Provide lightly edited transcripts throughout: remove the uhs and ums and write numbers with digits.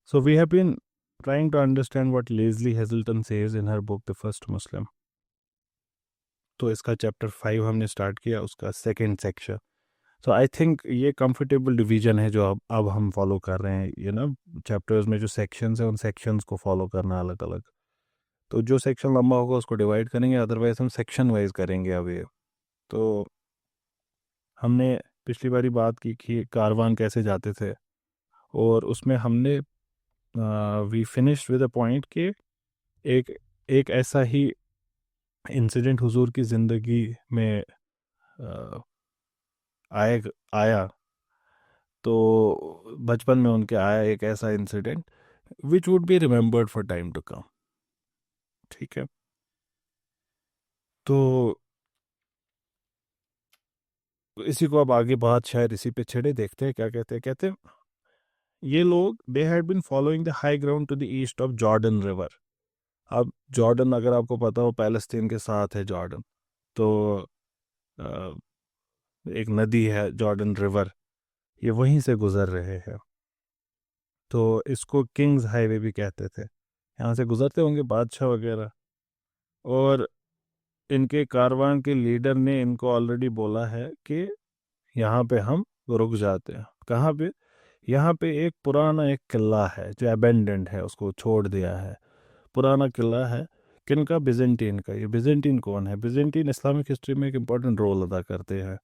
So we have been trying to understand what Leslie Hazelton says in her book The First Muslim. तो इसका chapter 5 हमने start किया, उसका second section. So I think ये comfortable division है जो अब हम फॉलो कर रहे हैं. चैप्टर्स में जो सेक्शंस हैं उन सेक्शंस को फॉलो करना अलग अलग. तो जो सेक्शन लंबा होगा उसको डिवाइड करेंगे, अदरवाइज हम सेक्शन वाइज करेंगे अब ये. तो हमने पिछली बारी बात की कि कारवान कैसे जाते थे, और उसमें हमने we finished with a point कि एक एक ऐसा ही इंसिडेंट हुजूर की ज़िंदगी में अ, आए आया. तो बचपन में उनके आया एक ऐसा incident which would be remembered for time to come. ठीक है. तो इसी को अब आगे बात शायद इसी पे छेड़े, देखते हैं क्या कहते हैं. कहते हैं ये लोग they had been following the high ground to the east of Jordan river. अब जॉर्डन अगर आपको पता हो पैलेस्टीन के साथ है जॉर्डन. तो अ, एक नदी है जॉर्डन रिवर, ये वहीं से गुजर रहे हैं. तो इसको किंग्स हाईवे भी कहते थे. यहाँ से गुजरते होंगे बादशाह वगैरह. और इनके कारवान के लीडर ने इनको ऑलरेडी बोला है कि यहाँ पे हम रुक जाते हैं. कहाँ पे? यहाँ पे एक पुराना एक किला है जो अबेंडेंड है, उसको छोड़ दिया है. पुराना किला है. किनका? बिजेंटीन का. ये बिजेंटीन कौन है? बिजेंटीन इस्लामिक हिस्ट्री में एक इम्पॉर्टेंट रोल अदा करते हैं.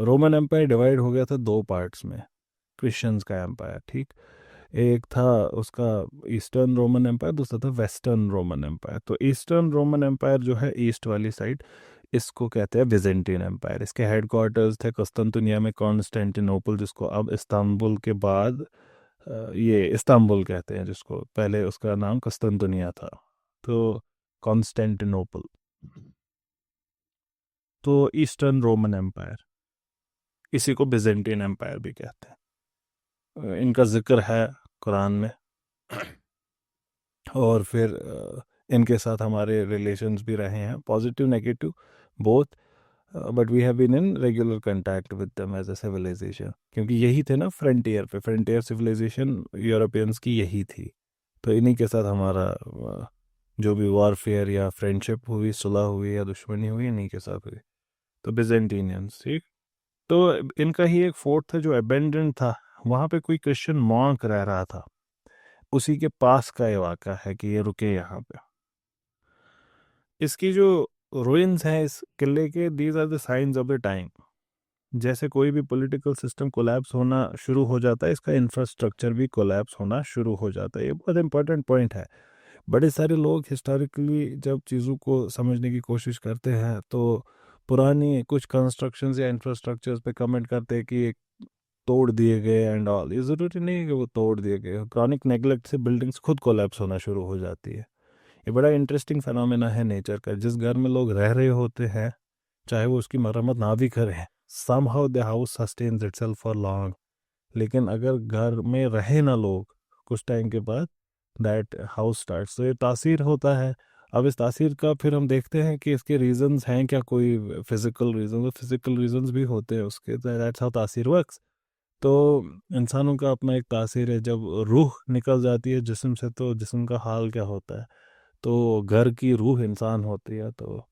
रोमन एम्पायर डिवाइड हो गया था दो पार्ट्स में. क्रिश्चियंस का एम्पायर, ठीक. एक था उसका ईस्टर्न रोमन एम्पायर, दूसरा था वेस्टर्न रोमन एम्पायर. तो ईस्टर्न रोमन एम्पायर जो है ईस्ट वाली साइड, इसको कहते हैं बिजेंटीन एम्पायर. इसके हेडक्वार्टर्स थे कस्तंतुनिया में, कॉन्स्टेंटिनोपल जिसको अब इस्तांबुल के बाद ये इस्तांबुल कहते हैं, जिसको पहले उसका नाम कस्तंतुनिया था. तो कॉन्स्टेंटिनोपल. तो ईस्टर्न रोमन एम्पायर, इसी को बिजेंटीन एम्पायर भी कहते हैं. इनका जिक्र है कुरान में. और फिर इनके साथ हमारे रिलेशंस भी रहे हैं, positive negative both. But we have been in regular contact with them as a civilisation, क्योंकि यही थे ना फ्रंटियर पे. फ्रंटियर सिविलाइजेशन यूरोपियंस की यही थी. तो इन्हीं के साथ हमारा जो भी वॉरफेयर या फ्रेंडशिप हुई, सुलह हुई या दुश्मनी हुई, इन्हीं के साथ हुई. तो बिजेंटीनियंस, ठीक. तो इनका ही एक फोर्ट था जो अबेंडेंड था. वहाँ पे कोई क्रिश्चियन मॉन्क रह रहा था. उसी के पास का ये वाक़ा है कि ये रुके यहाँ पे. इसकी जो रुइंस हैं इस किले के, these are the science of the time. जैसे कोई भी पॉलिटिकल सिस्टम कोलैप्स होना शुरू हो जाता है, इसका इंफ्रास्ट्रक्चर भी कोलैप्स होना शुरू हो जाता है. ये बहुत इंपॉर्टेंट पॉइंट है. बड़े सारे लोग हिस्टोरिकली जब चीज़ों को समझने की कोशिश करते हैं तो पुरानी कुछ कंस्ट्रक्शंस या इंफ्रास्ट्रक्चर्स पे कमेंट करते हैं कि तोड़ दिए गए एंड ऑल. ये ज़रूरी नहीं है कि वो तोड़ दिए गए. क्रॉनिक नेग्लेक्ट से बिल्डिंग्स खुद कोलैप्स होना शुरू हो जाती है. ये बड़ा इंटरेस्टिंग फिनोमेना है नेचर का. जिस घर में लोग रह रहे होते हैं, चाहे वो उसकी मरम्मत ना भी करें, somehow the house sustains itself for long. लेकिन अगर घर में रहे ना लोग, कुछ टाइम के बाद दैट हाउस स्टार्ट्स. तो ये तासीर होता है. अब इस तासीर का फिर हम देखते हैं कि इसके रीजंस हैं क्या, कोई फिजिकल रीजन. फिजिकल रीजंस भी होते हैं उसके. दैट्स हाउ तासीर वर्क्स. तो इंसानों का अपना एक तासीर है. जब रूह निकल जाती है जिस्म से, तो जिस्म का हाल क्या होता है. तो घर की रूह इंसान होती है. तो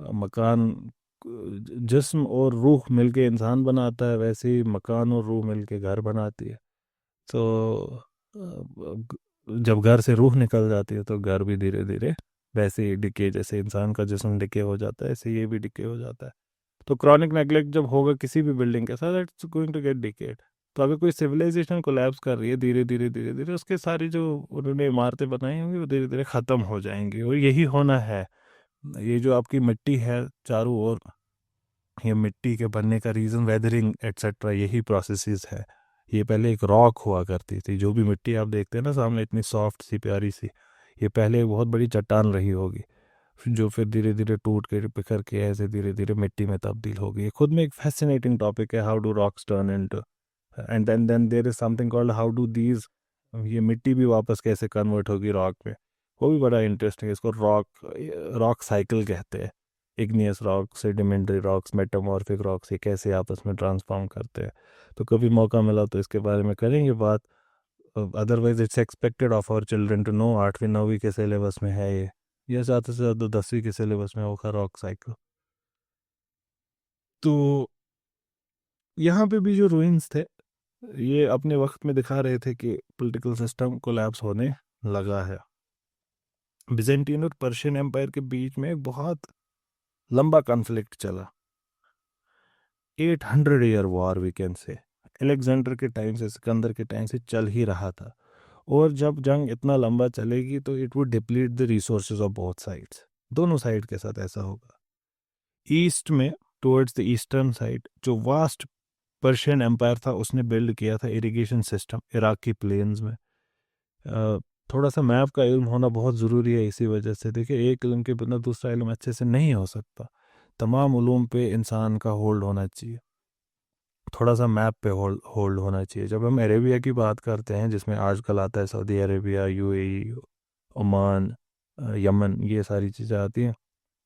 मकान, जिस्म और रूह मिलके इंसान बनाता है, वैसे ही मकान और रूह मिलके घर बनाती है. तो जब घर से रूह निकल जाती है तो घर भी धीरे धीरे वैसे ही डिके, जैसे इंसान का जिस्म डिके हो जाता है, ऐसे ये भी डिके हो जाता है. तो क्रॉनिक नेग्लेक्ट जब होगा किसी भी बिल्डिंग के साथ, it's going to get decayed. तो अगर कोई सिविलाइजेशन कोलैप्स कर रही है धीरे धीरे धीरे धीरे, उसके सारी जो उन्होंने इमारतें बनाई होंगी वो धीरे धीरे ख़त्म हो जाएंगी. और यही होना है. ये जो आपकी मिट्टी है चारों ओर, ये मिट्टी के बनने का रीज़न वेदरिंग एट्सेट्रा यही प्रोसेसेस है. ये पहले एक रॉक हुआ करती थी. जो भी मिट्टी आप देखते हैं ना सामने, इतनी सॉफ्ट सी प्यारी सी, ये पहले एक बहुत बड़ी चट्टान रही होगी, जो फिर धीरे धीरे टूट के बिखर के ऐसे धीरे धीरे मिट्टी में तब्दील हो गई. ये खुद में एक फैसिनेटिंग टॉपिक है, how do rocks turn into. And then there is something called how do these, ये मिट्टी भी वापस कैसे कन्वर्ट होगी रॉक में. वो भी बड़ा इंटरेस्टिंग है. इसको रॉक रॉक साइकिल कहते हैं. Igneous rock, sedimentary rocks, metamorphic rocks, ये कैसे आपस में ट्रांसफॉर्म करते हैं. तो कभी मौका मिला तो इसके बारे में करेंगे बात. Otherwise it's expected of our children to know. 8वीं 9वीं के सिलेबस में है ये, या ज़्यादा से ज़्यादा 10वीं के सिलेबस में होगा रॉक साइकिल। तो यहाँ पे भी जो रूइंस थे, ये अपने वक्त में दिखा रहे थे कि पॉलिटिकल सिस्टम कोलैप्स होने लगा है। बिजेंटियन और पर्शियन एम्पायर के बीच में एक बहुत लंबा कॉन्फ्लिक्ट चला, 800 year war we can say. Alexander के टाइम से, सिकंदर के टाइम से चल ही रहा था। और जब जंग इतना लंबा चलेगी तो it would deplete the resources of both sides. दोनों साइड के साथ ऐसा होगा। ईस्ट में, टुवर्ड्स द ईस्टर्न साइड, जो वास्ट पर्शियन एम्पायर था, उसने बिल्ड किया था इरिगेशन सिस्टम इराक की प्लेन्स में। थोड़ा सा मैप का इल्म होना बहुत ज़रूरी है इसी वजह से। देखिए, एक इल्म के बिना दूसरा इल्म अच्छे से नहीं हो सकता। तमाम उलूम पे इंसान का होल्ड होना चाहिए, थोड़ा सा मैप पे होल्ड होना चाहिए। जब हम अरेबिया की बात करते हैं, जिसमें आजकल आता है Saudi Arabia, UAE, Oman, Yemen, ये सारी चीज़ें आती हैं।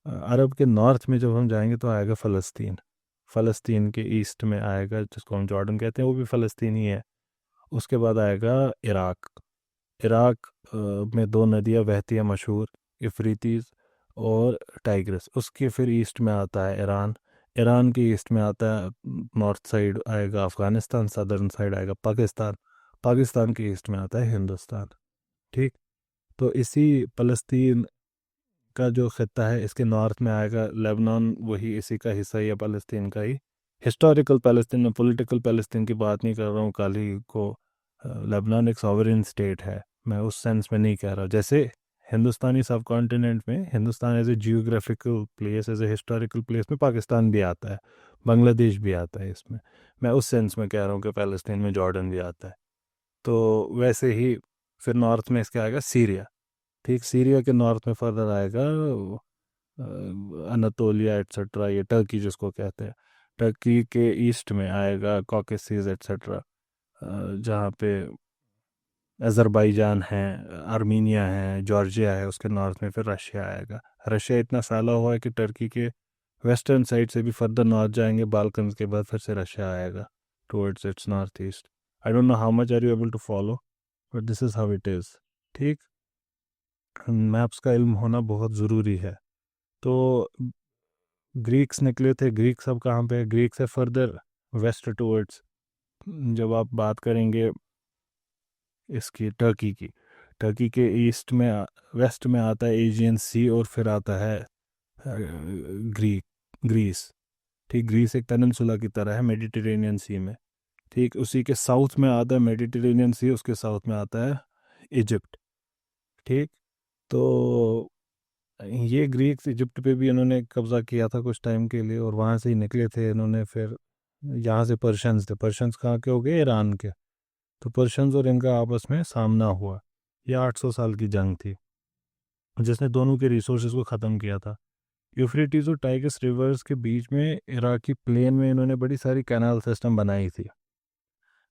अरब के नॉर्थ में जब हम जाएंगे तो आएगा फ़लस्तीन। फ़लस्तीन के ईस्ट में आएगा, जिसको हम जॉर्डन कहते हैं, वो भी फ़लस्तीन ही है। उसके बाद आएगा इराक। इराक में दो नदियाँ बहती हैं मशहूर, इफ्रीतीस और टाइग्रिस। उसके फिर ईस्ट में आता है ईरान। ईरान के ईस्ट में आता है, नॉर्थ साइड आएगा अफ़गानिस्तान, सदर्न साइड आएगा पाकिस्तान। पाकिस्तान के ईस्ट में आता है हिंदुस्तान। ठीक। तो इसी फ़लस्तीन का जो खत्ता है, इसके नॉर्थ में आएगा लेबनान, वही इसी का हिस्सा ही है, फ़लस्तीन का ही। हिस्टोरिकल फ़लस्तीन में, पॉलिटिकल फ़लस्तीन की बात नहीं कर रहा हूँ। कल ही को लेबनान एक सॉवरेन स्टेट है, मैं उस सेंस में नहीं कह रहा। जैसे हिंदुस्तानी सब कॉन्टिनेंट में Hindustan as a geographical place, as a historical place में पाकिस्तान भी आता है, बांग्लादेश भी आता है इसमें। मैं उस सेंस में कह रहा हूँ कि फ़लस्तीन में जॉर्डन भी आता है। तो वैसे ही फिर नॉर्थ में इसके आएगा सीरिया। ठीक, सीरिया के नॉर्थ में फर्दर आएगा अनातोलिया एट्सेट्रा, ये टर्की जिसको कहते हैं। टर्की के ईस्ट में आएगा कॉकेसिस एट्सेट्रा, जहाँ पे अज़रबैजान है, आर्मीनिया है, जॉर्जिया है। उसके नॉर्थ में फिर रशिया आएगा। रशिया इतना फैला हुआ है कि टर्की के वेस्टर्न साइड से भी फर्दर नॉर्थ जाएंगे, बाल्कन्स के बाद फिर से रशिया आएगा towards its north east. I don't know how much are you able to follow, but this is how it is. ठीक, मैप्स का इल्म होना बहुत ज़रूरी है। तो ग्रीक्स निकले थे। ग्रीक सब कहाँ पे है? ग्रीक से फर्दर वेस्ट टुवर्ड्स, जब आप बात करेंगे इसकी टर्की की, टर्की के ईस्ट में, वेस्ट में आता है एजियन सी, और फिर आता है ग्रीक ग्रीस। ठीक, ग्रीस एक पेनिनसुला की तरह है मेडिटेरेनियन सी में। ठीक, उसी के साउथ में आता है मेडिटेरेनियन सी, उसके साउथ में आता है इजिप्ट। ठीक। तो ये ग्रीक्स इजिप्ट पे भी इन्होंने कब्ज़ा किया था कुछ टाइम के लिए, और वहाँ से ही निकले थे इन्होंने। फिर यहाँ से पर्शियंस थे। पर्शियंस कहाँ के हो गए? ईरान के। तो पर्शियंस और इनका आपस में सामना हुआ। ये 800 साल की जंग थी, जिसने दोनों के रिसोर्सेज को ख़त्म किया था। यूफ्रेटिस और टाइग्रिस रिवर्स के बीच में इराकी प्लेन में इन्होंने बड़ी सारी कैनाल सिस्टम बनाई थी।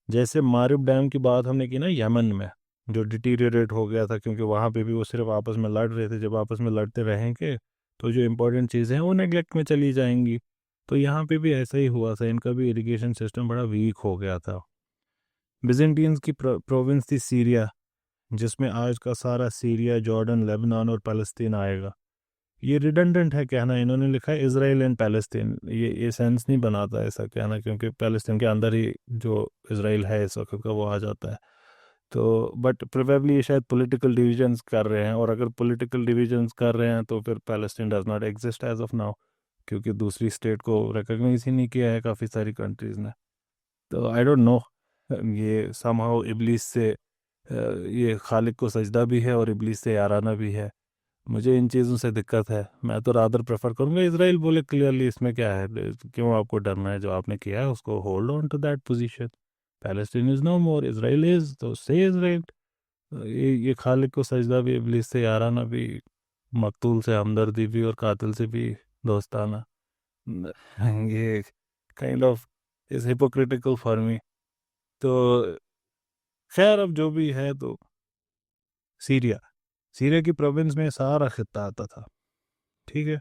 जैसे मारिब डैम की बात हमने की ना यमन में, जो डिटीरियरेट हो गया था, क्योंकि वहाँ पे भी वो सिर्फ आपस में लड़ रहे थे। जब आपस में लड़ते रहेंगे तो जो इंपॉर्टेंट चीज़ें हैं वो नेग्लेक्ट में चली जाएंगी। तो यहाँ पे भी ऐसा ही हुआ था, इनका भी इरिगेशन सिस्टम बड़ा वीक हो गया था। बिजेंटियंस की प्रोविंस थी सीरिया, जिसमें आज का सारा सीरिया, जॉर्डन, लेबनान और फ़लस्तीन आएगा। ये रिडंडेंट है कहना, इन्होंने लिखा है इसराइल एंड पैलेस्टीन। ये सेंस नहीं बनाता ऐसा कहना, क्योंकि पैलेस्टीन के अंदर ही जो इसराइल है इस वक्त का, वो आ जाता है। तो बट प्रोबेबली ये शायद पॉलिटिकल डिविजन्स कर रहे हैं, और अगर पॉलिटिकल डिविजन्स कर रहे हैं तो फिर Palestine does not exist as of now, क्योंकि दूसरी स्टेट को रिकॉग्नाइज ही नहीं किया है काफ़ी सारी कंट्रीज़ ने। तो आई डोंट नो, ये समहाउ इब्लीस से ये खालिक को सजदा भी है और इब्लीस से याराना भी है। मुझे इन चीज़ों से दिक्कत है। मैं तो रादर प्रेफर करूँगा इसराइल बोले क्लियरली, इसमें क्या है, क्यों आपको डरना है? जो आपने किया है उसको hold on to that position. Palestine is no more, Israel is, तो से इसराइल। ये खालिक को सजदा भी, इब्लीस से याराना भी, मकतूल से हमदर्दी भी, और कातिल से भी दोस्ताना। ये kind of is hypocritical for me. तो खैर, अब जो भी है, तो सीरिया, सीरिया की प्रोविंस में सारा खित्ता आता था। ठीक है।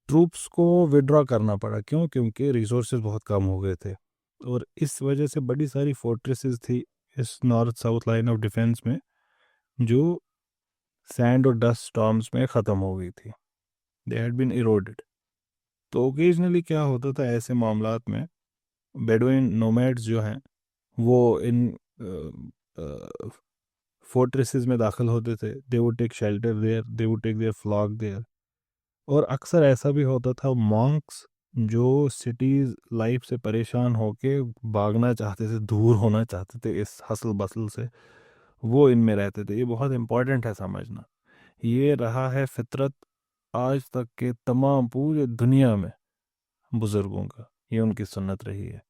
ट्रूप्स को विड्रॉ करना पड़ा, क्यों? क्योंकि रिसोर्सेज बहुत कम हो गए थे, और इस वजह से बड़ी सारी फोर्ट्रेसेस थी इस north south line of defence में, जो सैंड और डस्ट स्टॉर्म्स में ख़त्म हो गई थी। They had been eroded. तो ओकेजनली क्या होता था ऐसे मामलात में, बेडुइन नोमैड्स जो हैं वो इन फोर्ट्रेसेस में दाखिल होते थे। They would take shelter there, they would take their flock there. और अक्सर ऐसा भी होता था, मॉन्क्स जो सिटीज लाइफ से परेशान होके भागना चाहते थे, दूर होना चाहते थे इस हसल बसल से, वो इनमें रहते थे। ये बहुत इंपॉर्टेंट है समझना। ये रहा है फितरत आज तक के तमाम पूरे दुनिया में बुजुर्गों का, ये उनकी सुन्नत रही है।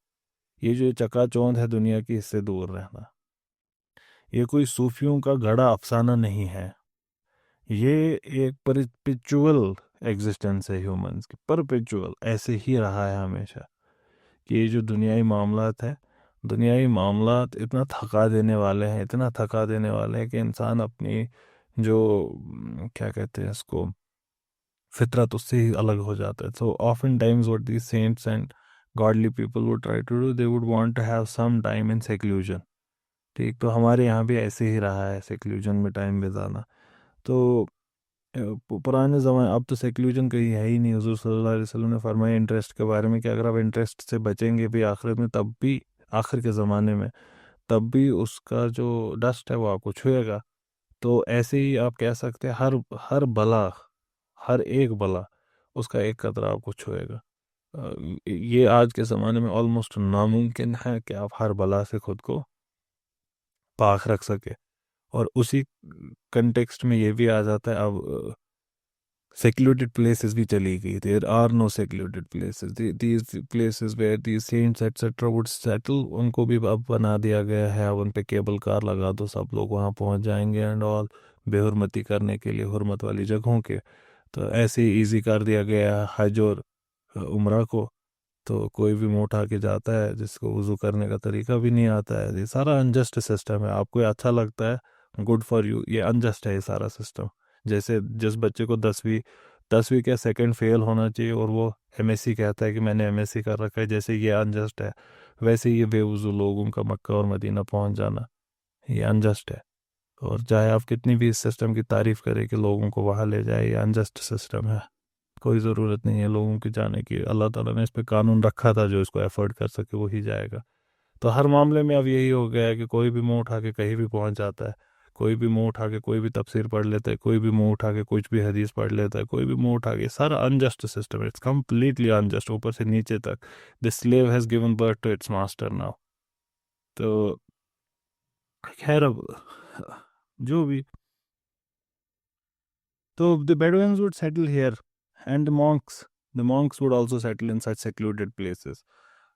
ये जो चकाचौंध है दुनिया की, इससे दूर रहना। ये कोई सूफियों का गढ़ा अफसाना नहीं है। ये एक परपेचुअल एग्जिस्टेंस है ह्यूमंस की, परपेचुअल ऐसे ही रहा है हमेशा। कि ये जो दुनियाई मामलात है, दुनियाई मामलात इतना थका देने वाले हैं, इतना थका देने वाले हैं कि इंसान अपनी जो क्या कहते हैं इसको, फितरत उससे ही अलग हो जाता है। So often times what these saints and godly people would try to do, they would want to have some time in seclusion. ठीक, तो हमारे यहाँ भी ऐसे ही रहा है, सेक्लूजन में टाइम बिताना। तो पुराने ज़माने, अब तो सेक्लूजन कहीं है ही नहीं। हुजूर सल्लल्लाहु अलैहि वसल्लम ने फरमाया इंटरेस्ट के बारे में कि अगर आप इंटरेस्ट से बचेंगे भी आखिरत में, तब भी आखिर के ज़माने में, तब भी उसका जो डस्ट है वो आपको छुएगा। तो ऐसे ही आप कह सकते हैं हर हर बला, हर एक बला उसका एक कतरा आपको छुएगा। ये आज के ज़माने में ऑलमोस्ट नामुमकिन है कि आप हर बला से खुद को पाक रख सके। और उसी कंटेक्स्ट में ये भी आ जाता है, अब secluded places भी चली गई। There are no secluded places. These places where these saints etc would settle, उनको भी अब बना दिया गया है। अब उन पे केबल कार लगा दो, सब लोग वहाँ पहुँच जाएंगे एंड ऑल, बेहुरमती करने के लिए हुर्मत वाली जगहों के। तो ऐसे ही ईजी कर दिया गया है हज और उम्रा को। तो कोई भी मुंह उठा के जाता है जिसको वज़ू करने का तरीका भी नहीं आता है। ये सारा अनजस्ट सिस्टम है। आपको ये अच्छा लगता है, गुड फॉर यू, ये अनजस्ट है ये सारा सिस्टम। जैसे जिस बच्चे को 10वीं क्या सेकंड फेल होना चाहिए और वो एमएससी कहता है कि मैंने एमएससी कर रखा है, जैसे ये अनजस्ट है, वैसे ही ये बेवजू लोगों का मक्का और मदीना पहुंच जाना ये अनजस्ट है। और चाहे आप कितनी भी इस सिस्टम की तारीफ करें कि लोगों को वहाँ ले जाए, ये अनजस्ट सिस्टम है। कोई ज़रूरत नहीं है लोगों के जाने की। अल्लाह ताला ने इस पे कानून रखा था, जो इसको अफोर्ड कर सके वही जाएगा। तो हर मामले में अब यही हो गया है कि कोई भी मुंह उठा के कहीं भी पहुंच जाता है। कोई भी मुंह उठा के कोई भी तफसीर पढ़ लेता है, कोई भी मुंह उठा के कुछ भी हदीस पढ़ लेता है, कोई भी मुंह उठा के। सारा अनजस्ट सिस्टम है, इट्स कम्प्लीटली अनजस्ट, ऊपर से नीचे तक। The slave has given birth to its master now. तो खैर, अब जो भी, तो the Bedouins would settle here and the monks would also settle in such secluded places.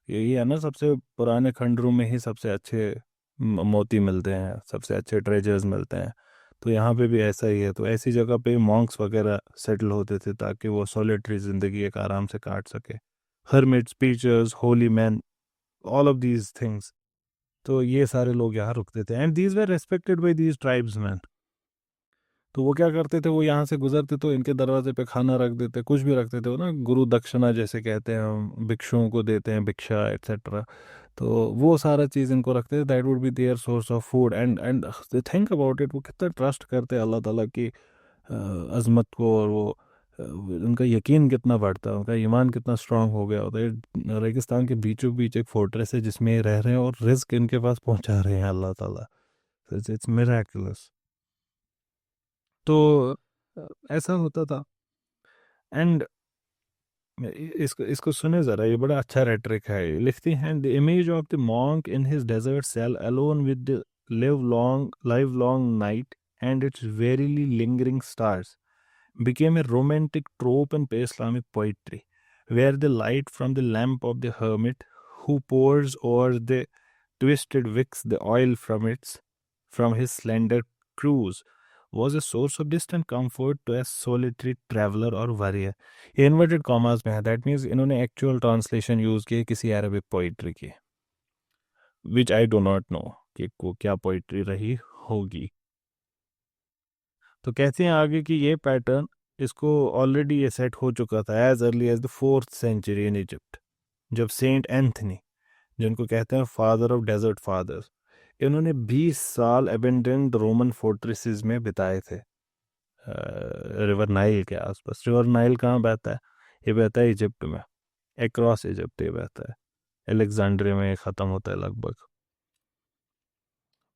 यही है ना, सबसे पुराने खंडरों में ही सबसे अच्छे मोती मिलते हैं, सबसे अच्छे ट्रेजर्स मिलते हैं। तो यहाँ पे भी ऐसा ही है। तो ऐसी जगह पे मॉन्क्स वगैरह सेटल होते थे ताकि वो सॉलिटरी ज़िंदगी एक आराम से काट सके। Hermits, preachers, Holi man, all of these things. तो ये सारे लोग यहाँ रुकते थे and these were respected by these tribes man. तो वो क्या करते थे, वो यहाँ से गुजरते तो इनके दरवाजे पे खाना रख देते, कुछ भी रखते थे वो ना, गुरु दक्षिणा जैसे कहते हैं हम, भिक्षुओं को देते हैं भिक्षा एट्सेट्रा। तो वो सारा चीज़ इनको रखते थे, that would be their source of food. And think about it, वो कितना ट्रस्ट करते हैं अल्लाह ताला की अजमत को। और वो उनका यकीन कितना बढ़ता है, उनका ईमान कितना स्ट्रांग हो गया होता है। रेगिस्तान के बीचों बीच एक फोर्ट्रेस है जिसमें ये रह रहे हैं और रिस्क इनके पास पहुंचा रहे हैं अल्लाह ताला। It's miraculous. तो ऐसा होता था। एंड इसको इसको सुने ज़रा, ये बड़ा अच्छा रेटरिक है। ये लिखती हैं, the image of the monk in his desert cell alone with the live long night and its verily lingering stars became a romantic trope in pre-Islamic poetry, where the light from the lamp of the hermit who pours over the twisted wicks the oil from his slender cruse was a source of distant comfort to a solitary traveler or warrior. ये inverted commas में है, that means इन्होंने actual translation use की है किसी Arabic poetry की, विच I do not know कि वो क्या पोइट्री रही होगी। तो कहते हैं आगे कि ये पैटर्न, इसको ऑलरेडी ये सेट हो चुका था as early as the 4th century in Egypt, जब सेंट एंथनी, जिनको कहते हैं फादर ऑफ डेजर्ट फादर्स, इन्होंने 20 साल अबेंडेंड रोमन फोर्ट्रेसेस में बिताए थे, रिवर नाइल के आसपास। रिवर नाइल कहाँ बहता है? ये बहता है इजिप्ट में, अक्रॉस इजिप्ट ये बहता है, अलेक्जेंड्रिया में ये ख़त्म होता है लगभग।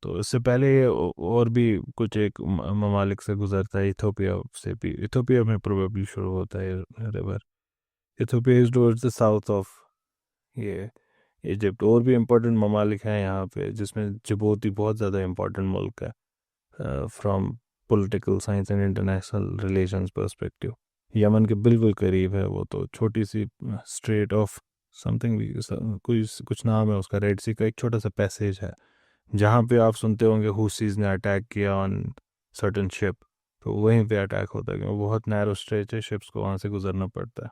तो इससे पहले ये और भी कुछ एक ममालिक से गुजरता है, इथोपिया से भी। इथोपिया में प्रोबेबली शुरू होता है river. Ethiopia is towards the south of ये इजिप्ट। और भी इम्पोर्टेंट ममालिक हैं यहाँ पे, जिसमें जिबूती बहुत ज़्यादा इम्पोर्टेंट मुल्क है from political science and international relations perspective. Yemen के बिल्कुल करीब है वो, तो छोटी सी स्ट्रेट ऑफ समथिंग भी कोई कुछ नाम है उसका, रेड सी का एक छोटा सा पैसेज है जहाँ पे आप सुनते होंगे हुसीज ने अटैक किया ऑन सर्टन शिप, तो वहीं पे अटैक होता है क्योंकि वो बहुत नैरो स्ट्रेच है, शिप्स को वहाँ से गुजरना पड़ता है।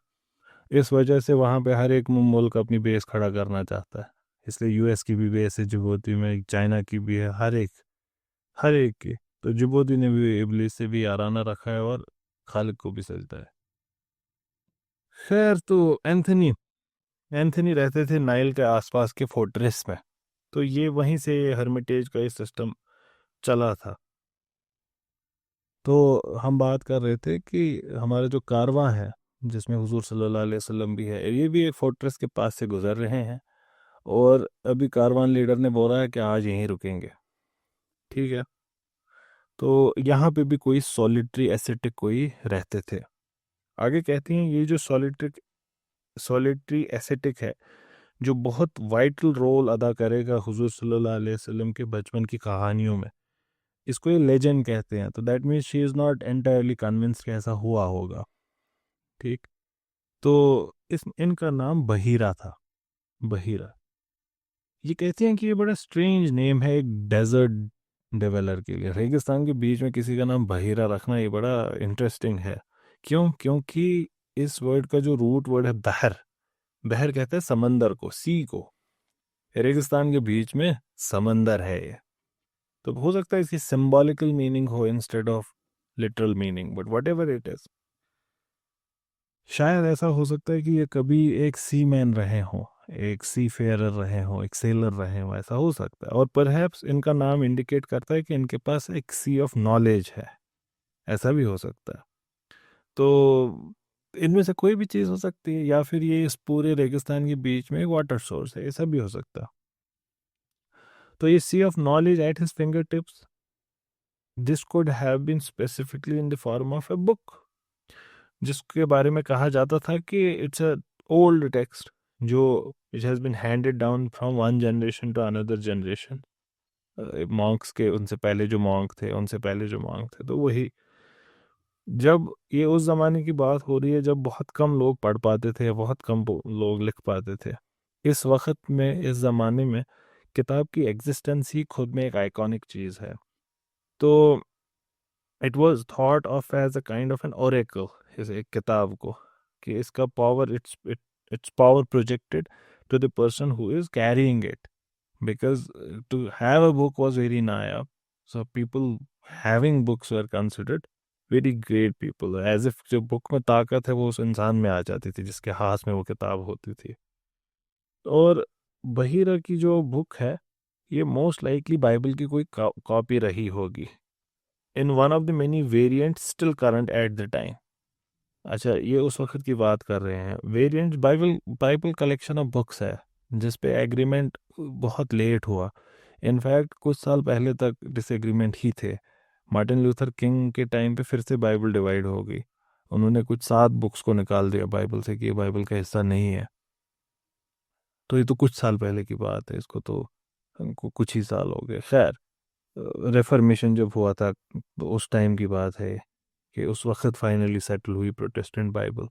इस वजह से वहाँ पे हर एक मुल्क अपनी बेस खड़ा करना चाहता है, इसलिए यूएस की भी बेस है जिबूती में, चाइना की भी है, हर एक की। तो जिबूती ने भी इबलीस से भी याराना रखा है और खालिद को भी सजदा है। खैर, तो एंथनी एंथनी रहते थे नाइल के आसपास के फोर्ट्रेस में, तो ये वहीं से हर्मिटेज का ये सिस्टम चला था। तो हम बात कर रहे थे कि हमारा जो कारवां है, जिसमें हुजूर सल्लल्लाहु अलैहि वसल्लम भी है, ये भी एक फोर्ट्रेस के पास से गुजर रहे हैं। और अभी कारवां लीडर ने बोला है कि आज यहीं रुकेंगे। ठीक है। तो यहाँ पे भी कोई सॉलिटरी एसेटिक कोई रहते थे। आगे कहती हैं ये जो सॉलिटरी एसेटिक है, जो बहुत वाइटल रोल अदा करेगा हुजूर सल्लल्लाहु अलैहि वसल्लम के बचपन की कहानियों में, इसको ये लेजेंड कहते हैं। तो that means she is not entirely convinced कि ऐसा हुआ होगा। ठीक। तो इस इनका नाम बहीरा था, बहीरा। ये कहते हैं कि ये बड़ा स्ट्रेंज नेम है एक डेजर्ट डेवेलर के लिए। रेगिस्तान के बीच में किसी का नाम बहीरा रखना ये बड़ा इंटरेस्टिंग है। क्यों? क्योंकि इस वर्ड का जो रूट वर्ड है बहर, बहर कहते हैं समंदर को, सी को। रेगिस्तान के बीच में समंदर है ये। तो हो सकता है इसकी सिंबॉलिकल मीनिंग हो instead of literal meaning, but what ever it is, शायद ऐसा हो सकता है कि ये कभी एक सी मैन रहे हों, एक सी फेयरर रहे हों, एक सेलर रहे हों, ऐसा हो सकता है। और परहैप्स इनका नाम इंडिकेट करता है कि इनके पास एक सी ऑफ नॉलेज है, ऐसा भी हो सकता है। तो इनमें से कोई भी चीज़ हो सकती है, या फिर ये इस पूरे रेगिस्तान के बीच में एक वाटर सोर्स है, ऐसा भी हो सकता है। तो ये sea of knowledge at his finger tips, this could have been specifically in the form of a book, जिसके बारे में कहा जाता था कि इट्स अ ओल्ड टेक्स्ट जो it has been handed down from one generation to another generation. Monks के, उनसे पहले जो मॉन्क थे, उनसे पहले जो मॉन्क थे, तो वही। जब ये उस ज़माने की बात हो रही है जब बहुत कम लोग पढ़ पाते थे, बहुत कम लोग लिख पाते थे। इस वक्त में, इस ज़माने में किताब की एग्जिस्टेंस ही खुद में एक आइकॉनिक चीज़ है। तो it was thought of as a kind of an oracle, इस एक किताब को, कि इसका power, it's power projected to the person who is carrying it, because to have a book was very naya, so people having books were considered very great people, as if जो book में ताकत है वो उस इंसान में आ जाती थी जिसके हाथ में वो किताब होती थी। और बहीरा की जो बुक है, ये मोस्ट लाइकली बाइबल की कोई कॉपी रही होगी, in one of the many variants still current eight the time. अच्छा, ये उस वक्त की बात कर रहे हैं। Variant Bible Bible collection of books है जिस पे एग्रीमेंट बहुत लेट हुआ। इनफैक्ट कुछ साल पहले तक डिसएग्रीमेंट ही थे। मार्टिन लूथर किंग के टाइम पे फिर से बाइबल डिवाइड हो गई। उन्होंने कुछ 7 बुक्स को निकाल दिया बाइबल से कि ये बाइबल का हिस्सा नहीं है। तो ये तो कुछ साल पहले की बात है, इसको तो हमको कुछ ही साल हो गए। खैर, रेफर्मेशन जब हुआ था तो उस टाइम की बात है कि उस वक्त फाइनली सेटल हुई प्रोटेस्टेंट बाइबल।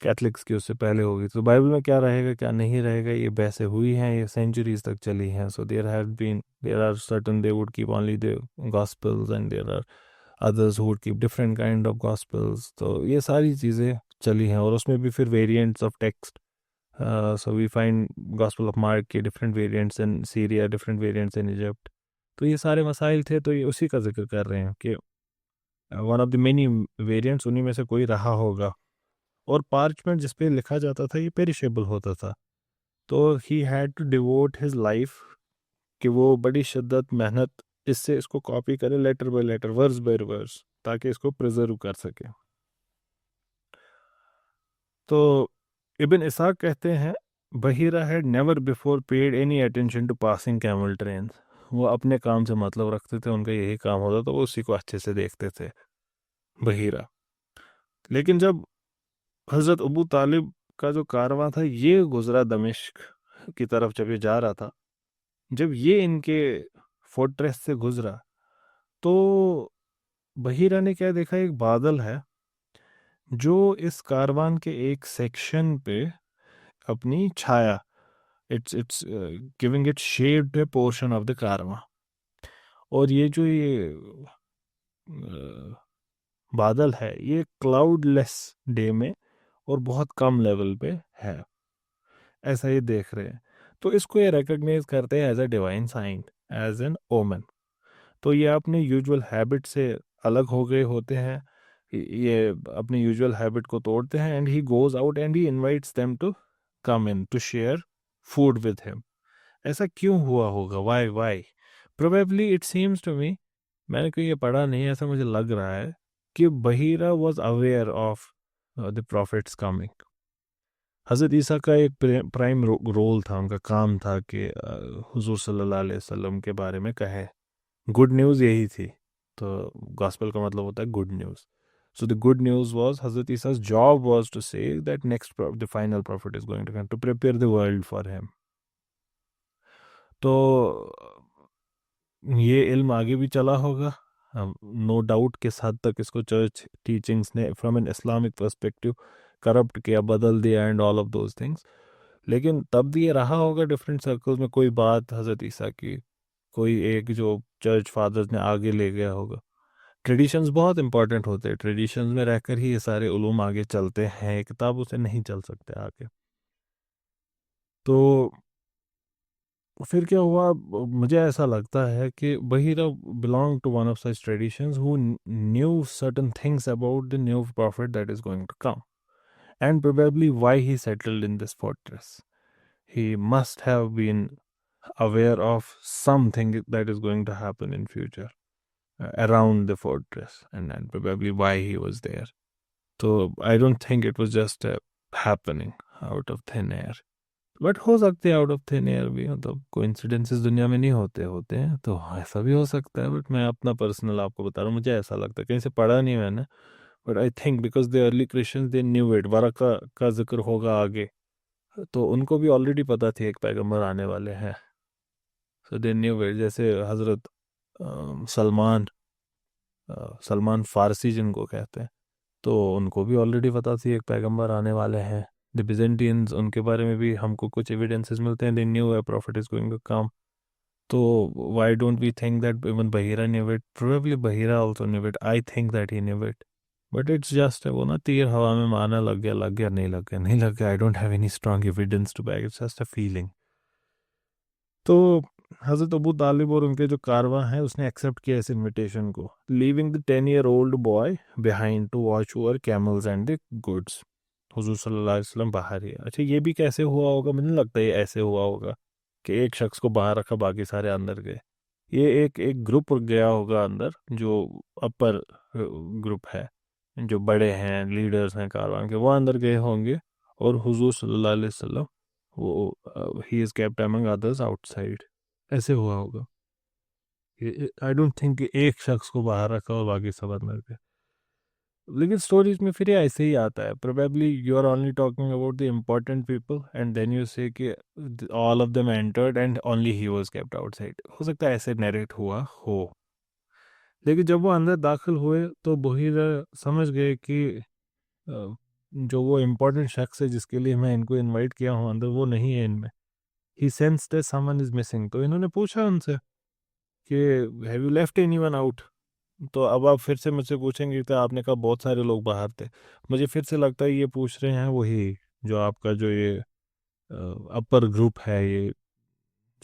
कैथलिक्स की उससे पहले होगी। तो बाइबल में क्या रहेगा क्या नहीं रहेगा, ये बहसें हुई हैं, ये सेंचुरीज तक चली हैं। So there are certain they would keep only the gospels and there are others who would keep different kind of gospels. तो ये सारी चीज़ें चली हैं और उसमें भी फिर variants of text. So we find gospel of Mark के different variants in Syria, different variants in Egypt. तो ये सारे मसाइल थे, तो ये उसी का जिक्र कर रहे हैं कि one of the many variants उन्हीं में से कोई रहा होगा। और पार्चमेंट जिस पे लिखा जाता था ये पेरिशेबल होता था, तो he had to devote his life कि वो बड़ी शिद्दत मेहनत इससे इसको कॉपी करे letter by letter, verse by verse, ताकि इसको प्रिजर्व कर सके। तो इब्न इसाक कहते हैं Bahira had never before paid any attention to passing camel train. वो अपने काम से मतलब रखते थे, उनका यही काम होता, तो वो उसी को अच्छे से देखते थे, बहीरा। लेकिन जब हज़रत अबू तालिब का जो कारवां था ये गुजरा दमिश्क की तरफ, जब ये जा रहा था, जब ये इनके फोर्ट्रेस से गुजरा, तो बहीरा ने क्या देखा, एक बादल है जो इस कारवान के एक सेक्शन पे अपनी छाया, it's giving it shade to a portion of the caravan. और ये जो ये बादल है ये क्लाउडलेस डे में और बहुत कम लेवल पे है, ऐसा ये देख रहे हैं। तो इसको ये रिकग्नाइज करते हैं as a divine sign, as an omen. तो ये अपने यूजुअल हैबिट से अलग हो गए होते हैं, ये अपने यूजुअल हैबिट को तोड़ते हैं, and he goes out and he invites them to come in to share food with him. ऐसा क्यों हुआ होगा, why why? Probably it seems to me, मैंने कोई ये पढ़ा नहीं, ऐसा मुझे लग रहा है कि Bahira was aware of the prophets coming. हज़रत ईसा का एक प्राइम रोल था, उनका काम था कि हुजूर सल्लल्लाहु अलैहि वसल्लम के बारे में कहे, गुड न्यूज़ यही थी। तो गॉस्पेल का मतलब होता है good news. So the good news was Hazrat Isa's job was to say that the final prophet is going to come, to prepare the world for him. तो ये इल्म आगे भी चला होगा, नो डाउट, किस हद तक इसको चर्च टीचिंग्स ने from an Islamic perspective corrupt किया, बदल दिया and all of those things. लेकिन तब भी ये रहा होगा डिफरेंट सर्कल्स में कोई बात हज़रत ईसा की, कोई एक जो चर्च फादर्स ने आगे ले गया होगा। ट्रेडिशंस बहुत इंपॉर्टेंट होते हैं, ट्रेडिशंस में रहकर ही ये सारे उलूम आगे चलते हैं, किताबों से नहीं चल सकते आगे। तो फिर क्या हुआ, मुझे ऐसा लगता है कि Bahira belong to one of such traditions who knew certain things about the new prophet that is going to come, and probably why he settled in this fortress. He must have been aware of something that is going to happen in future around the fortress, and probably why he was there. So I don't think it was just happening out of thin air. But हो सकते हैं out of thin air भी, मतलब coincidences दुनिया में नहीं होते होते हैं, तो ऐसा भी हो सकता है। बट मैं अपना पर्सनल आपको बता रहा हूँ, मुझे ऐसा लगता है, कहीं से पढ़ा नहीं मैंने, but I think because the early Christians they knew it, Waraqa का जिक्र होगा आगे, तो उनको भी ऑलरेडी पता थी एक पैगंबर आने वाले हैं। सो दे न्यू इट, जैसे हज़रत सलमान, सलमान फारसी जिनको कहते हैं, तो उनको भी ऑलरेडी पता थी एक पैगंबर आने वाले हैं। द बिजेंटियंस, उनके बारे में भी हमको कुछ एविडेंसेस मिलते हैं, they knew a prophet is going to come. तो why don't we think that even Bahira knew it? Probably Bahira also knew it, I think that he knew it, but it's just वो ना, तीर हवा में मारना, लग गया लग गया, नहीं लग गया नहीं लग गया, I don't have any strong evidence to back, it's just a feeling. तो हज़रत अबू तालिब और उनके जो कारवां हैं उसने एक्सेप्ट किया इस इनविटेशन को, leaving the 10-year-old boy behind to watch over camels and the goods. हुजूर सल्लल्लाहु अलैहि वसल्लम बाहर ही है। अच्छा, ये भी कैसे हुआ होगा? मुझे नहीं लगता ये ऐसे हुआ होगा कि एक शख्स को बाहर रखा बाकी सारे अंदर गए। ये एक एक ग्रुप गया होगा अंदर, जो अपर ग्रुप है, जो बड़े हैं, लीडर्स हैं कारवां के, वो अंदर गए होंगे, और हुजूर सल्लल्लाहु अलैहि वसल्लम, वो he is kept among others outside, ऐसे हुआ होगा। आई डोंट थिंक कि एक शख्स को बाहर रखा और बाकी सब अंदर गए। लेकिन स्टोरीज में फिर ये ऐसे ही आता है, probably you are only talking about the important people and then you say कि all of them entered and only he was kept outside. हो सकता है ऐसे नरेट हुआ हो। लेकिन जब वो अंदर दाखिल हुए तो बहीरा समझ गए कि जो वो इम्पोर्टेंट शख्स है जिसके लिए मैं इनको इनवाइट किया हूँ अंदर, वो नहीं है इनमें। He sensed that someone is missing. तो इन्होंने पूछा उनसे कि have you left anyone out? तो अब आप फिर से मुझसे पूछेंगे तो आपने कहा बहुत सारे लोग बाहर थे। मुझे फिर से लगता है ये पूछ रहे हैं वही जो आपका जो ये अपर ग्रुप है, ये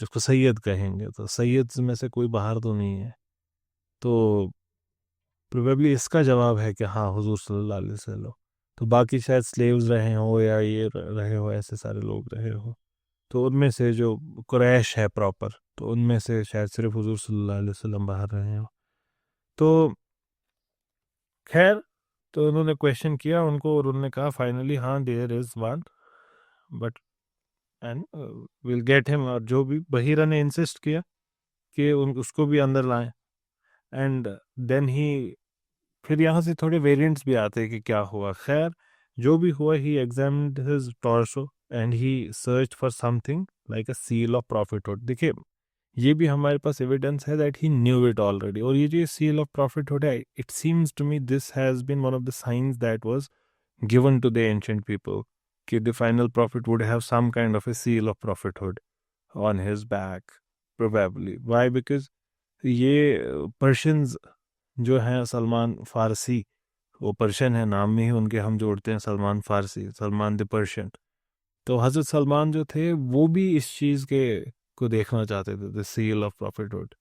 जिसको सैयद कहेंगे, तो सैयद में से कोई बाहर तो नहीं है। तो प्रोबेबली इसका जवाब है कि हाँ, हुजूर सल्लल्लाहु अलैहि वसल्लम। तो बाकी शायद स्लेव्स रहे हो या ये रहे हो, ऐसे सारे लोग रहे हो। तो उनमें से जो कुरैश है प्रॉपर, तो उनमें से शायद सिर्फ हुजूर सल्लल्लाहु अलैहि वसल्लम बाहर रहे हो। तो खैर, तो उन्होंने क्वेश्चन किया उनको और उन्होंने कहा फाइनली हाँ there is one, but and will get him. और जो भी बहीरा ने इंसिस्ट किया कि उसको भी अंदर लाएं, एंड देन ही, फिर यहाँ से थोड़े वेरिएंट्स भी आते हैं कि क्या हुआ। खैर, जो भी हुआ, he examined his torso and he search for something like a seal of prophethood. देखिए, ये भी हमारे पास एविडेंस है that he knew it already. और ये जो सील ऑफ प्रॉफिटहुड है, it seems to me this has been one of the signs that was given to the ancient people कि the final prophet would have some kind of a seal of prophethood on his back, probably. Why? Because ये Persians जो हैं, सलमान फारसी, वो Persian है, नाम में ही उनके हम जोड़ते हैं सलमान फारसी, सलमान द पर्शियन। तो हजरत सलमान जो थे वो भी इस चीज़ के को देखना चाहते थे, the seal of prophethood.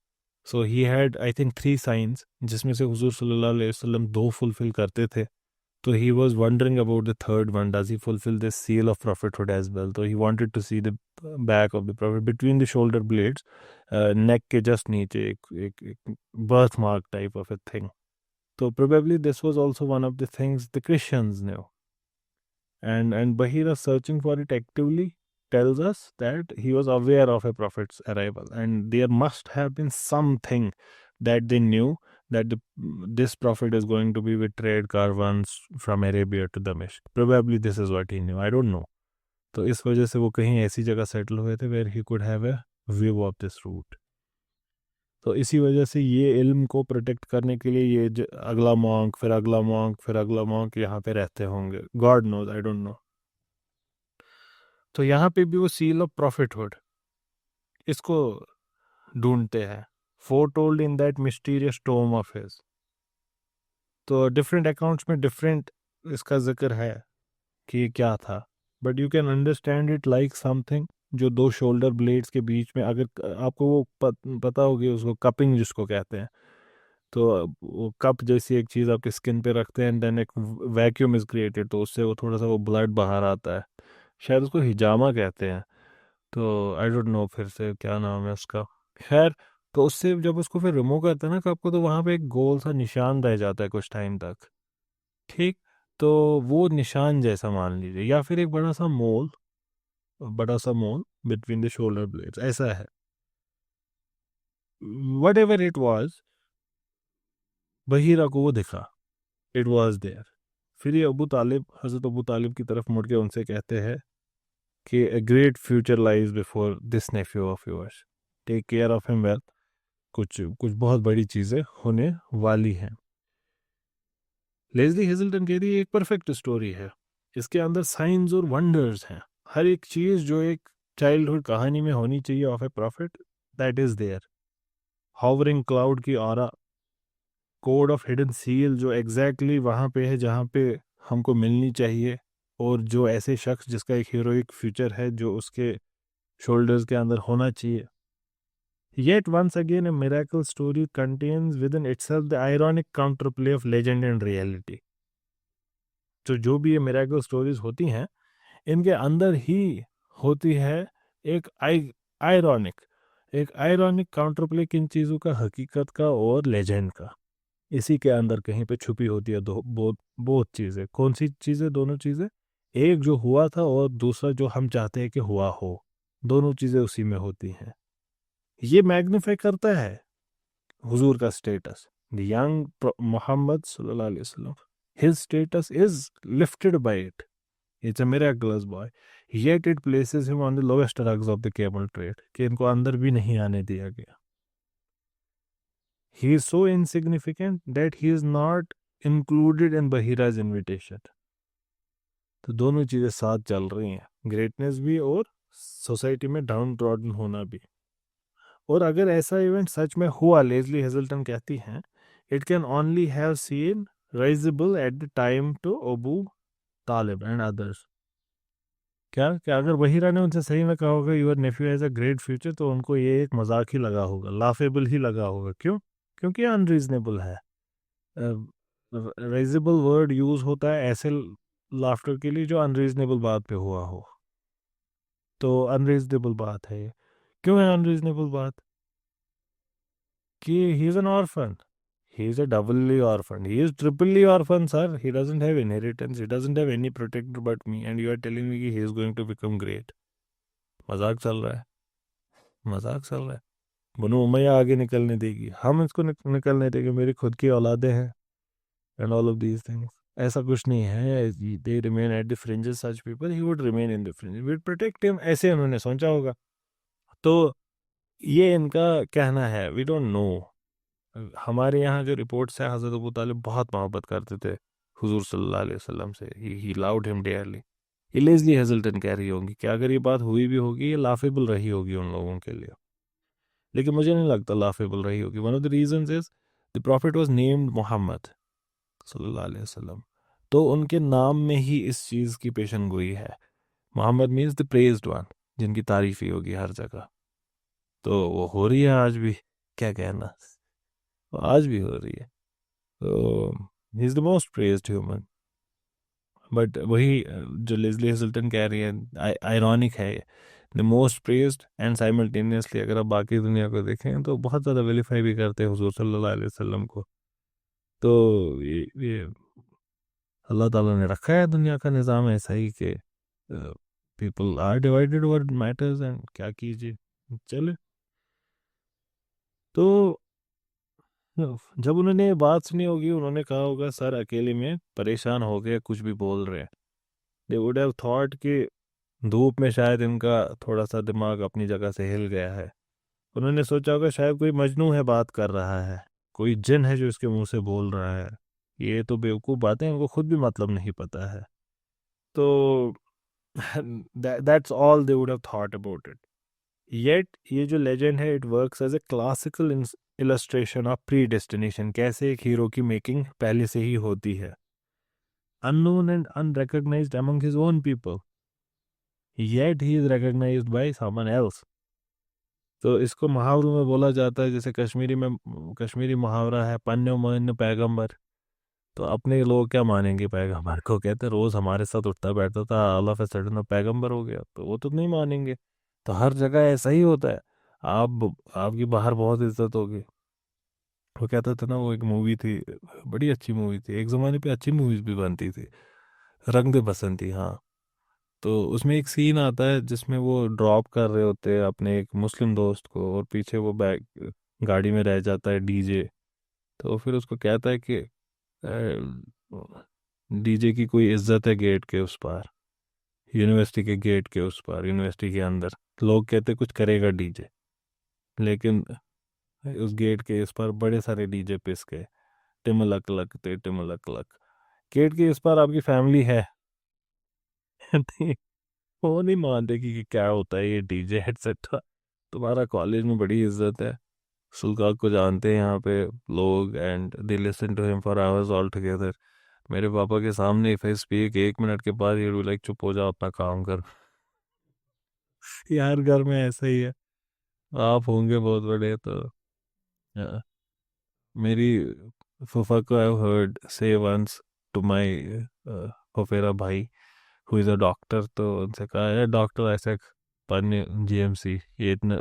So he had I think 3 science, जिसमें से हुजूर सल्लल्लाहु अलैहि वसल्लम 2 फुलफिल करते थे। So he was wondering about the third one. Does he fulfill this seal of prophethood as well? So he wanted to see the back of the prophet between the shoulder blades, neck के just नीचे एक birthmark type of a thing. So probably this was also one of the things the Christians knew. And Bahira searching for it actively tells us that he was aware of a prophet's arrival, and there must have been something that they knew that this prophet is going to be with trade caravans from Arabia to Damascus. Probably this is what he knew. I don't know. तो इस वजह से वो कहीं ऐसी जगह settle हुए थे where he could have a view of this route. तो इसी वजह से ये इल्म को प्रोटेक्ट करने के लिए ये अगला मॉन्क, फिर अगला मॉन्क, फिर अगला मॉन्क यहाँ पे रहते होंगे। God knows, I don't know. तो यहाँ पे भी वो सील ऑफ प्रॉफिटहुड इसको ढूंढते हैं, foretold in that mysterious tome of his. तो डिफरेंट अकाउंट्स में डिफरेंट इसका जिक्र है कि ये क्या था, but you can understand it like something जो 2 शोल्डर ब्लेड्स के बीच में, अगर आपको वो पता होगी उसको कपिंग जिसको कहते हैं, तो वो कप जैसी एक चीज़ आपके स्किन पे रखते हैं, एंड देन एक वैक्यूम इज क्रिएटेड, तो उससे वो थोड़ा सा वो ब्लड बाहर आता है, शायद उसको हिजामा कहते हैं। तो आई डोंट नो फिर से क्या नाम है उसका। खैर, तो उससे जब उसको फिर रिमूव करते हैं ना कप को, तो वहाँ पे एक गोल सा निशान रह जाता है कुछ टाइम तक, ठीक। तो वो निशान जैसा मान लीजिए, या फिर एक बड़ा सा मोल बिटवीन द शोल्डर ब्लेड्स ऐसा है। वट एवर इट वॉज, बहीरा को वो दिखा, इट वॉज देयर। फिर ये हजरत अबू तालिब की तरफ मुड़ के उनसे कहते हैं कि a great future lies before this nephew of yours. Take care of him well. कुछ कुछ बहुत बड़ी चीज़ें होने वाली हैं। लेज़ली हेजल्टन कहती है एक परफेक्ट स्टोरी है, इसके अंदर साइंस और वंडर्स हैं। हर एक चीज़ जो एक चाइल्डहुड कहानी में होनी चाहिए of a prophet, that is there. Hovering cloud की aura, code of hidden seal जो एग्जैक्टली वहाँ पे है जहाँ पे हमको मिलनी चाहिए, और जो ऐसे शख्स जिसका एक हीरोइक फ्यूचर है जो उसके शोल्डर्स के अंदर होना चाहिए। Yet once again a miracle story contains within itself the ironic counterplay of legend and reality. तो जो भी ये मिरेकल स्टोरीज होती हैं, इनके अंदर ही होती है एक आयरॉनिक काउंटरप्ले किन चीज़ों का, हकीकत का और लेजेंड का। इसी के अंदर कहीं पे छुपी होती है बहुत चीज़ें। कौन सी चीज़ें? दोनों चीज़ें, एक जो हुआ था और दूसरा जो हम चाहते हैं कि हुआ हो, दोनों चीज़ें उसी में होती हैं। ये मैग्नीफाई करता है हुजूर का स्टेटस, द यंग मोहम्मद सल्लल्लाहु अलैहि वसल्लम, his status is lifted by it, it's a miraculous boy, yet it places him on the lowest rungs of the camel trade, कि इनको अंदर भी नहीं आने दिया गया। He is so insignificant that he is not included in Bahira's invitation. तो दोनों चीजें साथ चल रही हैं, ग्रेटनेस भी और सोसाइटी में डाउन ट्रॉडन होना भी। और अगर ऐसा इवेंट सच में हुआ, लेज़ली हेजल्टन कहती हैं, it can only have seen risible at the time to Abu Talib and others. क्या अगर बहीरा ने उनसे सही में कहा होगा your nephew has a great future, तो उनको ये एक मजाक ही लगा होगा, लाफेबल ही लगा होगा। क्यों? क्योंकि अनरीजनेबल है। राइजेबल वर्ड यूज होता है ऐसे लाफ्टर के लिए जो अनरीजनेबल बात पे हुआ हो, तो अनरीजनेबल बात है ये। क्यों है अनरीजनेबल बात? कि he is an orphan. He is a doubly orphan. He is triply orphan, sir. He doesn't have inheritance. He doesn't have any protector but me. And you are telling me कि he is going to become great. मजाक चल रहा है. मजाक चल रहा है. बनु उमैया आगे निकलने देगी, हम इसको निकलने देंगे. मेरी खुद की औलादे हैं. And all of these things. ऐसा कुछ नहीं है. They remain at the fringes. Such people, he would remain in the fringes. We would protect him. ऐसे उन्होंने सोचा होगा. तो ये इनका कहना है. We don't know. हमारे यहाँ जो रिपोर्ट्स हैं, हज़रत अबू तालिब बहुत मोहब्बत करते थे हुजूर सल्लल्लाहु अलैहि वसल्लम से. He loved him dearly. ये लेज़ली हेज़ल्टन कह रही होंगी कि अगर ये बात हुई भी होगी, ये लाफेबल रही होगी उन लोगों के लिए. लेकिन मुझे नहीं लगता लाफेबल रही होगी. One of the reasons is the prophet was named Muhammad सल्लल्लाहु अलैहि वसल्लम. तो उनके नाम में ही इस चीज़ की पेशन गोई है. Muhammad means the praised one, जिनकी तारीफ ही होगी हर जगह. तो वो हो रही है आज भी. क्या कहना, आज भी हो रही है. तो he is the most praised human. But वही जो लेज़ली हेज़ल्टन कह रही है, आयरॉनिक है. The most praised and simultaneously अगर आप बाकी दुनिया को देखें तो बहुत ज़्यादा वेलीफाई भी करते हैं हुजूर सल्लल्लाहु अलैहि वसल्लम को. तो ये अल्लाह ताला ने रखा है दुनिया का निज़ाम ऐसा ही कि people are divided over matters. And क्या कीजिए, चले. तो जब उन्होंने ये बात सुनी होगी, उन्होंने कहा होगा सर अकेले में परेशान हो गए, कुछ भी बोल रहे हैं. दे वुड हैव थॉट कि धूप में शायद इनका थोड़ा सा दिमाग अपनी जगह से हिल गया है. उन्होंने सोचा होगा शायद कोई मजनू है बात कर रहा है, कोई जिन है जो इसके मुंह से बोल रहा है. ये तो बेवकूफ़ बातें, इनको खुद भी मतलब नहीं पता है. तो that's all they would have thought about it. Yet ये जो लेजेंड है, it works as a classical illustration of predestination. कैसे एक हीरो की मेकिंग पहले से ही होती है. Unknown and unrecognized among his own people, yet he is recognized by someone else. तो इसको मुहावरों में बोला जाता है, जैसे कश्मीरी मुहावरा है, पन्नो मन पैगंबर. तो अपने लोग क्या मानेंगे पैगंबर को. कहते रोज हमारे साथ उठता बैठता था, ऑल ऑफ ए सडन पैगंबर हो गया, तो वो तो नहीं मानेंगे. तो हर जगह ऐसा ही होता है. आपकी बाहर बहुत इज्जत होगी. वो कहता था ना, वो एक मूवी थी, बड़ी अच्छी मूवी थी, एक ज़माने पे अच्छी मूवीज भी बनती थी, रंग दे बसंती. हाँ. तो उसमें एक सीन आता है जिसमें वो ड्रॉप कर रहे होते हैं अपने एक मुस्लिम दोस्त को, और पीछे वो बैग गाड़ी में रह जाता है डीजे. तो फिर उसको कहता है कि डीजे की कोई इज्जत है गेट के उस पार, यूनिवर्सिटी के गेट के उस पार, यूनिवर्सिटी के अंदर. लोग कहते कुछ करेगा डीजे, लेकिन उस गेट के इस पार बड़े सारे डीजे पिस गए. टिमलक लक ते टिमलक लक. गेट के इस पार आपकी फैमिली है. नहीं, वो नहीं मानते कि क्या होता है ये डीजे एटसेट्रा. तुम्हारा कॉलेज में बड़ी इज्जत है, सुल्तान को जानते हैं यहाँ पे लोग, and they listen to him for hours all together. मेरे पापा के सामने इफ आई स्पीक 1 मिनट के बाद ये लाइक चुप हो जाओ, अपना काम कर. यार घर में ऐसा ही है. आप होंगे बहुत बड़े तो. yeah. मेरी फूफा को आई हर्ड से वंस टू माय फफेरा भाई हु इज़ अ डॉक्टर. तो उनसे कहा है डॉक्टर ऐसे पढ़ने जीएमसी ये इतना.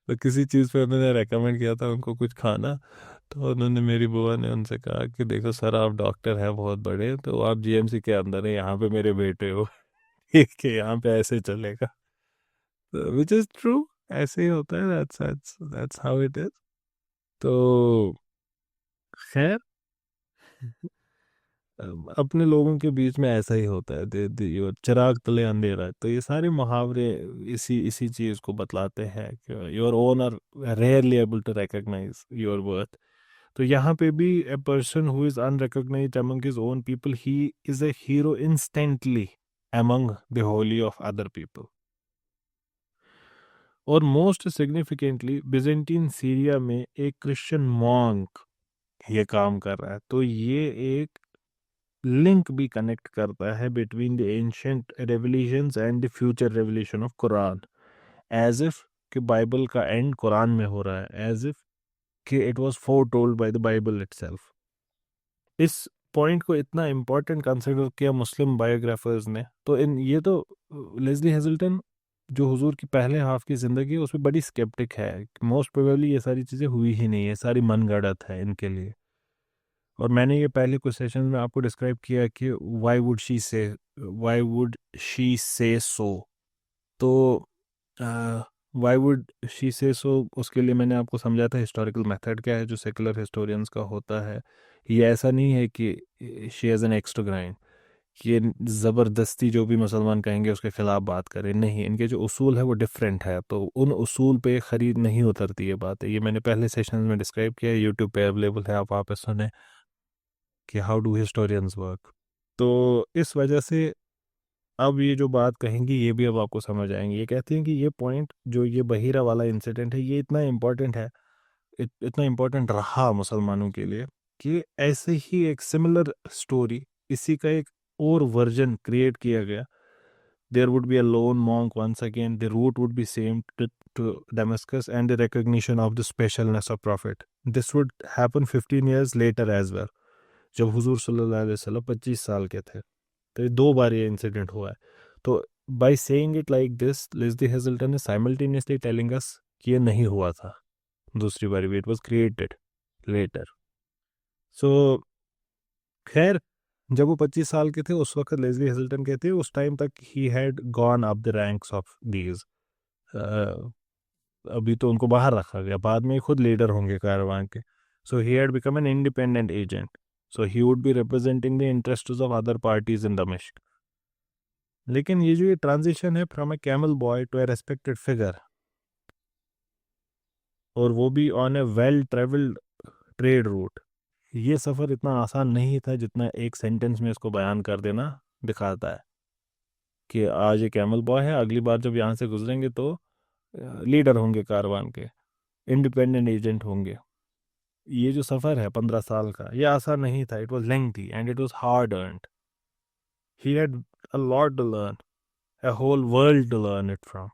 तो किसी चीज़ पे उन्होंने रेकमेंड किया था उनको कुछ खाना. तो उन्होंने, मेरी बुआ ने उनसे कहा कि देखो सर, आप डॉक्टर हैं बहुत बड़े, तो आप जीएमसी के अंदर हैं, यहाँ पे मेरे बेटे हो. ठीक है, यहाँ पे ऐसे चलेगा. Which is true. ऐसे ही होता है. That's how it is. तो खैर, अपने लोगों के बीच में ऐसा ही होता है. ये चिराग तले अंधेरा है. तो ये सारे मुहावरे इसी इसी चीज़ को बतलाते हैं कि your own are rarely able to recognize your worth. तो यहाँ पे भी a person who is unrecognized among his own people, he is a hero instantly among the holy of other people. और मोस्ट सिग्निफिकेंटली बिजेंटीन सीरिया में एक Christian monk ये काम कर रहा है. तो ये एक लिंक भी कनेक्ट करता है between the ancient revelations and the future revelation of Quran. As if कि बाइबल का एंड कुरान में हो रहा है, एज इफ कि it was foretold by the Bible itself. इस पॉइंट को इतना इम्पोर्टेंट कंसिडर किया मुस्लिम बायोग्राफर्स ने. तो इन ये तो लेस्ली हेजल्टन जो हुजूर की पहले हाफ की ज़िंदगी है उसमें बड़ी स्केप्टिक है, मोस्ट प्रोबेबली ये सारी चीज़ें हुई ही नहीं है, सारी मनगढ़ंत है इनके लिए। और मैंने ये पहले कुछ सेशन में आपको डिस्क्राइब किया कि वाई वुड शी से सो। तो वाई वुड शी से सो, उसके लिए मैंने आपको समझाया था हिस्टोरिकल मेथड क्या है जो सेकुलर हिस्टोरियंस का होता है। ये ऐसा नहीं है कि she has an axe to grind, कि ये ज़बरदस्ती जो भी मुसलमान कहेंगे उसके खिलाफ बात करें, नहीं, इनके जो उसूल है वो डिफरेंट है, तो उन उसूल पे खरीद नहीं उतरती ये बात है। ये मैंने पहले सेशन में डिस्क्राइब किया है, यूट्यूब पे अवेलेबल है, आप वहाँ पे सुने कि हाउ डू हिस्टोरियंस वर्क। तो इस वजह से अब ये जो बात कहेंगी ये भी अब आपको समझ आएंगी। ये कहती हैं कि ये पॉइंट जो ये बहीरा वाला इंसिडेंट है ये इतना इम्पोर्टेंट है, इतना इम्पोर्टेंट रहा मुसलमानों के लिए कि ऐसे ही एक सिमिलर स्टोरी, इसी का एक और वर्जन क्रिएट किया गया। There would be a lone monk once again, the route would be same to Damascus and the recognition of the specialness of prophet. This would happen 15 years later as well, जब हुजूर सल्लल्लाहु अलैहि वसल्लम 25 साल के थे। तो ये 2 बार ये इंसिडेंट हुआ है। तो by saying it like this, Leslie Hazleton is simultaneously telling us कि ये नहीं हुआ था दूसरी बार भी, it was created later. So खैर, जब वो 25 साल के थे उस वक्त लेस्ली हेजल्टन कहते हैं उस टाइम तक he had gone up the ranks of these. अभी तो उनको बाहर रखा गया, बाद में खुद लीडर होंगे कारवां के। So he had become an independent agent, so he would be representing the interest of other parties in दमिश्क। लेकिन ये जो ये ट्रांजिशन है from a camel boy to a respected figure, और वो भी on a well travelled trade route, ये सफ़र इतना आसान नहीं था जितना एक सेंटेंस में इसको बयान कर देना दिखाता है कि आज ये कैमल बॉय है, अगली बार जब यहाँ से गुजरेंगे तो लीडर होंगे कारवान के, इंडिपेंडेंट एजेंट होंगे। ये जो सफ़र है 15 साल का, ये आसान नहीं था। It was lengthy and it was hard earned. He had a lot to learn, a whole world to learn it from.